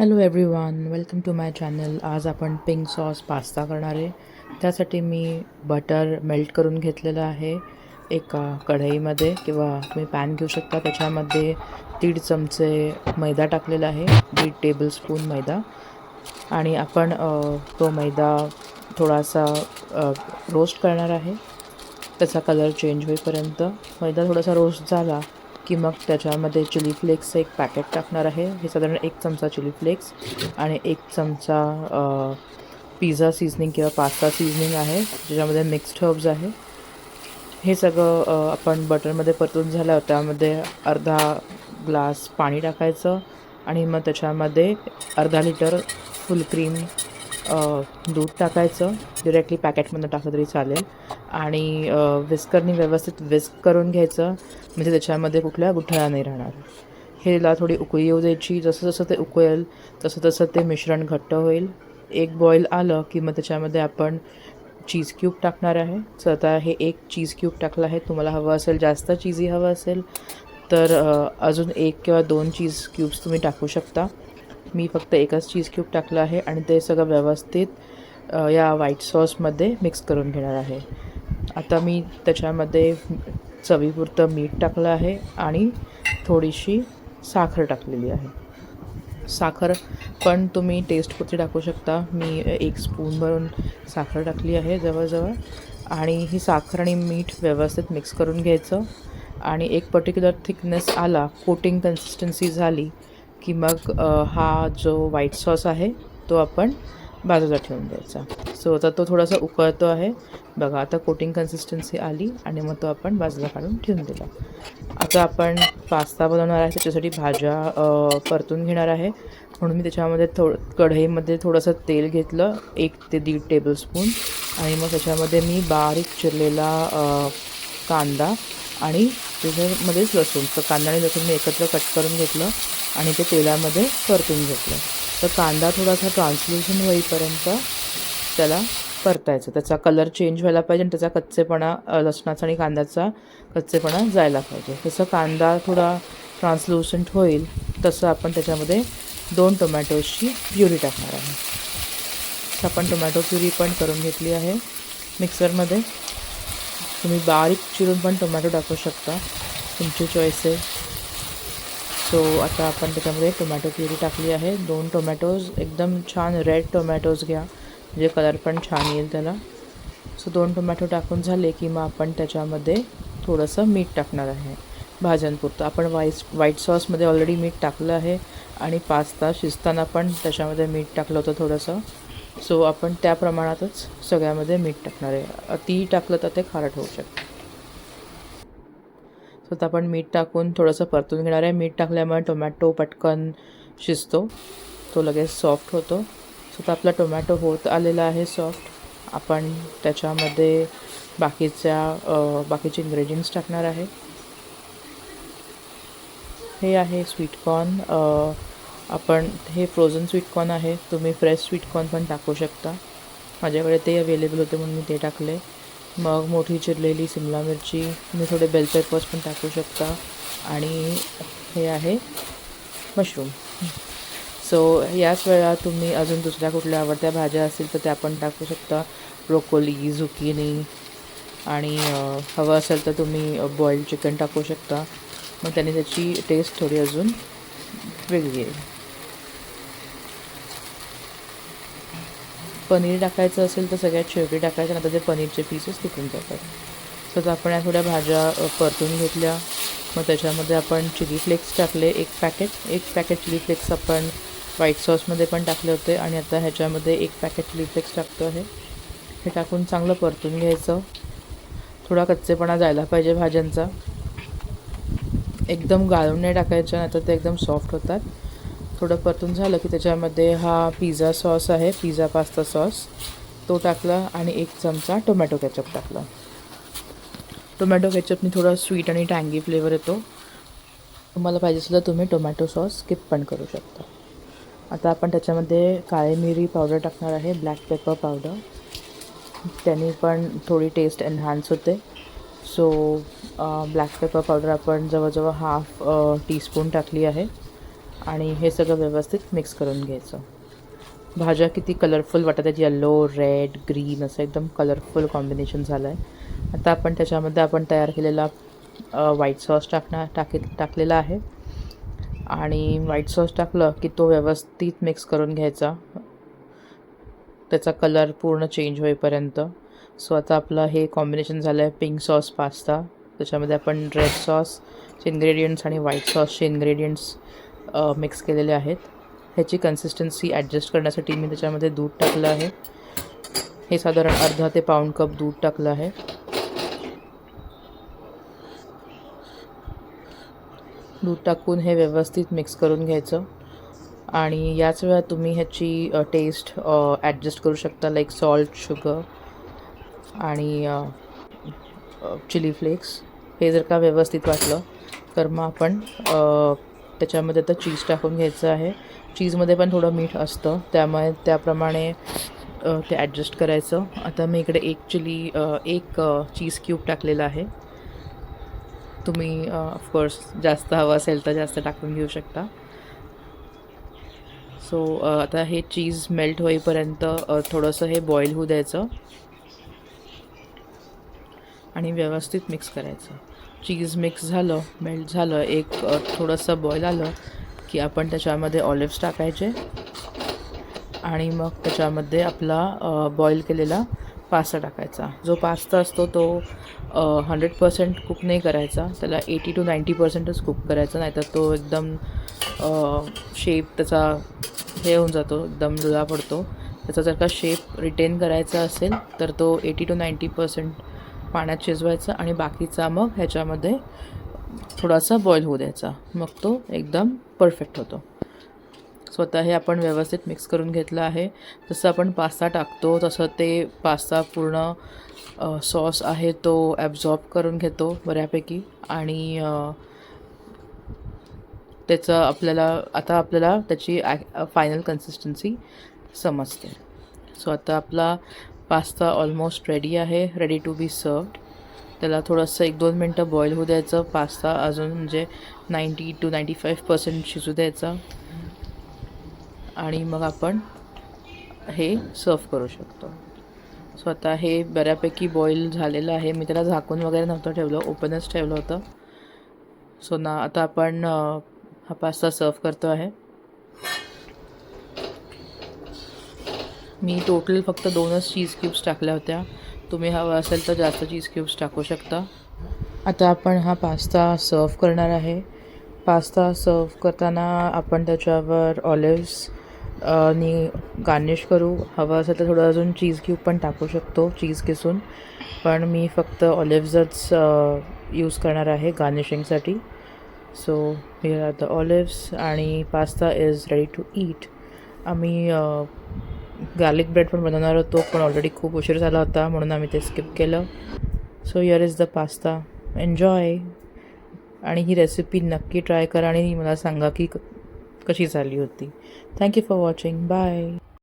Hello everyone, welcome to my channel. आज आपण pink sauce pasta करणार आहे. त्यासाठी मी बटर मेल्ट करून घेतलेलं आहे एका कढईमध्ये, किंवा तुम्ही पॅन घेऊ शकता. त्याच्यामध्ये 1.5 चमचे मैदा टाकलेला आहे, 1.5 टेबलस्पून मैदा. आणि आपण तो मैदा थोडासा रोस्ट करणार आहे, त्याचा कलर चेंज होईपर्यंत. मैदा थोडासा रोस्ट झाला की मग त्याच्यामध्ये चिली फ्लेक्सचं एक पॅकेट टाकणार आहे. हे साधारण 1 चमचा चिली फ्लेक्स आणि 1 चमचा पिझ्झा सीझनिंग किंवा पास्ता सीझनिंग आहे, ज्याच्यामध्ये मिक्स्ड हर्ब्स आहे. हे सगळं आपण बटरमध्ये परतून झाल्यावर त्यामध्ये अर्धा ग्लास पाणी टाकायचं आणि मग त्याच्यामध्ये अर्धा लिटर फुल क्रीम दूध टाकायचं. डिरेक्टली पॅकेटमधून टाकलं तरी चालेल. आणि विस्करनी व्यवस्थित विस्क करून घ्यायचं, म्हणजे त्याच्यामध्ये कुठल्या गुठळ्या नाही राहणार. हेला थोडी उकळी येऊ द्यायची. जसं जसं ते उकळेल तसं तसं ते मिश्रण घट्ट होईल. एक बॉईल आलं की मग त्याच्यामध्ये आपण चीज क्यूब टाकणार आहे. सो आता हे 1 चीज क्यूब टाकलं आहे. तुम्हाला हवं असेल जास्त चीजी हवं असेल तर अजून 1 किंवा 2 चीज क्यूब्स तुम्ही टाकू शकता. मी फक्त 1च चीज क्यूब टाकलं आहे आणि ते सगळं व्यवस्थित या व्हाईट सॉसमध्ये मिक्स करून घेणार आहे. आता मी त्याच्यामध्ये चवीपुरतं मीठ टाकलं आहे आणि थोडीशी साखर टाकलेली आहे. साखर पण तुम्ही टेस्टपुरती टाकू शकता. मी 1 स्पून भरून साखर टाकली आहे जवळजवळ. आणि ही साखर आणि मीठ व्यवस्थित मिक्स करून घ्यायचं. आणि एक पर्टिक्युलर थिकनेस आला, कोटिंग कन्सिस्टन्सी झाली की मग हा जो व्हाईट सॉस आहे तो आपण बाजूला ठेवून द्यायचा. सो आता तो थोडासा उकळतो आहे बघा. आता कोटिंग कन्सिस्टन्सी आली आणि मग तो आपण बाजूला काढून ठेवून दिला. आता आपण पास्ता बनवणार आहे, त्याच्यासाठी भाज्या परतून घेणार आहे. म्हणून मी त्याच्यामध्ये कढईमध्ये थोडंसं तेल घेतलं, 1 ते 1.5 टेबलस्पून. आणि मग त्याच्यामध्ये मी बारीक चिरलेला कांदा आणि त्याच्यामध्येच लसूण, तर कांदा आणि लसूण मी एकत्र कट करून घेतलं आणि ते तेलामध्ये परतून घेतलं. तर कांदा थोडासा ट्रान्सल्युशन होईपर्यंत त्याला परतायचं. त्याचा कलर चेंज व्हायला पाहिजे आणि त्याचा कच्चेपणा, लसणाचा आणि कांद्याचा कच्चेपणा जायला पाहिजे. जसं कांदा थोडा ट्रान्सल्युसंट होईल तसं आपण त्याच्यामध्ये 2 टोमॅटोजची प्युरी टाकणार आहे. तर आपण टोमॅटो प्युरी पण करून घेतली आहे मिक्सरमध्ये. तुम्ही बारीक चिरून पण टोमॅटो टाकू शकता, तुमची चॉईस आहे. सो आता आपण त्याच्यामध्ये टोमॅटो प्युरी टाकली आहे. 2 टोमॅटोज एकदम छान रेड टोमॅटोज घ्या, म्हणजे कलर पण छान येईल त्याला. सो 2 टोमॅटो टाकून झाले की मग आपण त्याच्यामध्ये थोडंसं मीठ टाकणार आहे भाज्यांपुरतं. आपण व्हाईट सॉसमध्ये ऑलरेडी मीठ टाकलं आहे आणि पास्ता शिजताना पण त्याच्यामध्ये मीठ टाकलं होतं थोडंसं. सो आपण त्या प्रमाणातच सगळ्यामध्ये मीठ टाकणार आहे. अति टाकलं तर ते खारट होऊ शकतं. सो आता आपण मीठ टाकून थोडंसं परतून घेणार आहे. मीठ टाकल्यामुळे टोमॅटो पटकन शिजतो, तो लगेच सॉफ्ट होतो. सो आता आपला टोमॅटो होत आलेला आहे सॉफ्ट. आपण त्याच्यामध्ये बाकीचे इन्ग्रेडियंट्स टाकणार आहे. हे आहे स्वीटकॉर्न. आपण हे फ्रोझन स्वीटकॉर्न आहे, तुम्ही फ्रेश स्वीटकॉर्न पण टाकू शकता. माझ्याकडे ते अवेलेबल होते म्हणून मी ते टाकले. मग मोठी चिरलेली सिमला मिरची, तुम्ही थोडे बेल पेपर्स पण टाकू शकता. आणि हे आहे मशरूम. सो याच वेळा तुम्ही अजून दुसऱ्या कुठल्या आवडत्या भाज्या असतील तर त्या पण टाकू शकता. ब्रोकोली, झुकिनी, आणि हवं असेल तर तुम्ही बॉईल्ड चिकन टाकू शकता. मग त्याने त्याची टेस्ट थोडी अजून वेगळी येईल. पनीर टाकायचं असेल तर सगळ्यात शेवटी टाकायचं, नंतर ते पनीरचे पीसेस तुटून जातात. तर आपण या थोड्या भाज्या परतून घेतल्या. मग त्याच्यामध्ये आपण चिली फ्लेक्स टाकले 1 पॅकेट चिली फ्लेक्स आपण व्हाईट सॉसमध्ये पण टाकले होते. आणि आता ह्याच्यामध्ये 1 पॅकेट चिली फ्लेक्स टाकतो आहे. हे टाकून चांगलं परतून घ्यायचं. थोडा कच्चेपणा जायला पाहिजे भाज्यांचा. एकदम गाळून नाही टाकायच्या, नाहीतर ते एकदम सॉफ्ट होतात. थोडं परतून झालं की त्याच्यामध्ये हा पिझ्झा सॉस आहे, पिझ्झा पास्ता सॉस, तो टाकला. आणि 1 चमचा टोमॅटो केचप टाकला. टोमॅटो केचपनी थोडा स्वीट आणि टँगी फ्लेवर येतो. तुम्हाला पाहिजे असेल तर तुम्ही टोमॅटो सॉस स्किप पण करू शकता. आता आपण त्याच्यामध्ये काळी मिरी पावडर टाकणार आहे, ब्लॅक पेपर पावडर. त्याने पण थोडी टेस्ट एनहान्स होते. सो ब्लॅक पेपर पावडर आपण जवळजवळ ½ टीस्पून टाकली आहे. आणि हे सगळं व्यवस्थित मिक्स करून घ्यायचं. भाज्या किती कलरफुल वाटत आहेत, येलो, रेड, ग्रीन असं एकदम कलरफुल कॉम्बिनेशन झालं आहे. आता आपण त्याच्यामध्ये आपण तयार केलेला व्हाईट सॉस टाकलेला आहे आणि व्हाईट सॉस टाकलं की तो व्यवस्थित मिक्स करून घ्यायचा, त्याचा कलर पूर्ण चेंज होईपर्यंत. सो आता आपलं हे कॉम्बिनेशन झालं आहे पिंक सॉस पास्ता. त्याच्यामध्ये आपण रेड सॉसचे इन्ग्रेडियंट्स आणि व्हाईट सॉसचे इन्ग्रेडियंट्स मिक्स केलेले आहेत. ह्याची कन्सिस्टन्सी ॲडजस्ट करण्यासाठी मी त्याच्यामध्ये दूध टाकलं आहे. हे साधारण अर्धा ते पाऊण कप दूध टाकलं आहे. दूध टाकून हे व्यवस्थित मिक्स करून घ्यायचं आणि याच वेळात तुम्ही ह्याची टेस्ट ॲडजस्ट करू शकता, लाईक सॉल्ट, शुगर आणि चिली फ्लेक्स. हे जर का व्यवस्थित वाटलं तर मग आपण त्याच्यामध्ये आता चीज टाकून घ्यायचं आहे. चीजमध्ये पण थोडं मीठ असतं, त्यामुळे त्याप्रमाणे ते ॲडजस्ट करायचं. आता मी इकडे एक चीज क्यूब टाकलेला आहे. तुम्ही ऑफकोर्स जास्त हवं असेल तर जास्त टाकून घेऊ शकता. सो आता हे चीज मेल्ट होईपर्यंत थोडंसं हे बॉईल होऊ द्यायचं आणि व्यवस्थित मिक्स करायचं. चीज मिक्स झालं, मेल्ट झालं, एक थोडंसं बॉईल आलं की आपण त्याच्यामध्ये ऑलिव्स टाकायचे आणि मग त्याच्यामध्ये आपला बॉईल केलेला पास्ता टाकायचा. जो पास्ता असतो तो 100% कुक नाही करायचा, त्याला 80 to 90%च कुक करायचा, नाहीतर तो एकदम शेप त्याचा हे होऊन जातो, एकदम लुळा पडतो. त्याचा जर का शेप रिटेन करायचा असेल तर तो 80 to 90% पाण्यात शिजवायचा आणि बाकीचा मग ह्याच्यामध्ये थोडासा बॉईल होऊ द्यायचा, मग तो एकदम परफेक्ट होतो. स्वतः हे आपण व्यवस्थित मिक्स करून घेतलं आहे. जसं आपण पास्ता टाकतो तसं ते पास्ता पूर्ण सॉस आहे तो ॲब्झॉर्ब करून घेतो बऱ्यापैकी आणि आपल्याला त्याची फायनल कन्सिस्टन्सी समजते. सो आता आपला पास्ता ऑलमोस्ट रेडी आहे, रेडी टू बी सर्व्ड. त्याला थोडंसं 1-2 मिनटं बॉईल होऊ द्यायचं. पास्ता अजून म्हणजे 90 to 95% शिजू द्यायचा आणि मग आपण हे सर्व करू शकतो. सो आता हे बऱ्यापैकी बॉईल झालेलं आहे. मी त्याला झाकून वगैरे नव्हतं ठेवलं, ओपनच ठेवलं होतं. सो आता आपण हा पास्ता सर्व करतो आहे. मी टोटल फक्त 2च चीज क्यूब्स टाकल्या होत्या. तुम्ही हवं असेल तर जास्त चीज क्यूब्स टाकू शकता. आता आपण हा पास्ता सर्व करणार आहे. पास्ता सर्व करताना आपण त्याच्यावर ऑलिव्स नी गार्निश करू. हवं असेल तर थोडं अजून चीज क्यूब पण टाकू शकतो, चीज किसून, पण मी फक्त ऑलिव्हजच यूज करणार आहे गार्निशिंगसाठी. So here are the olives आणि pasta is ready to eat. आम्ही गार्लिक ब्रेड पण बनवणार होतो, पण ऑलरेडी खूप उशीर झाला होता म्हणून आम्ही ते स्किप केलं. So here is the pasta, enjoy. आणि ही रेसिपी नक्की ट्राय करा आणि मला सांगा की कशी झाली होती. Thank you for watching. Bye.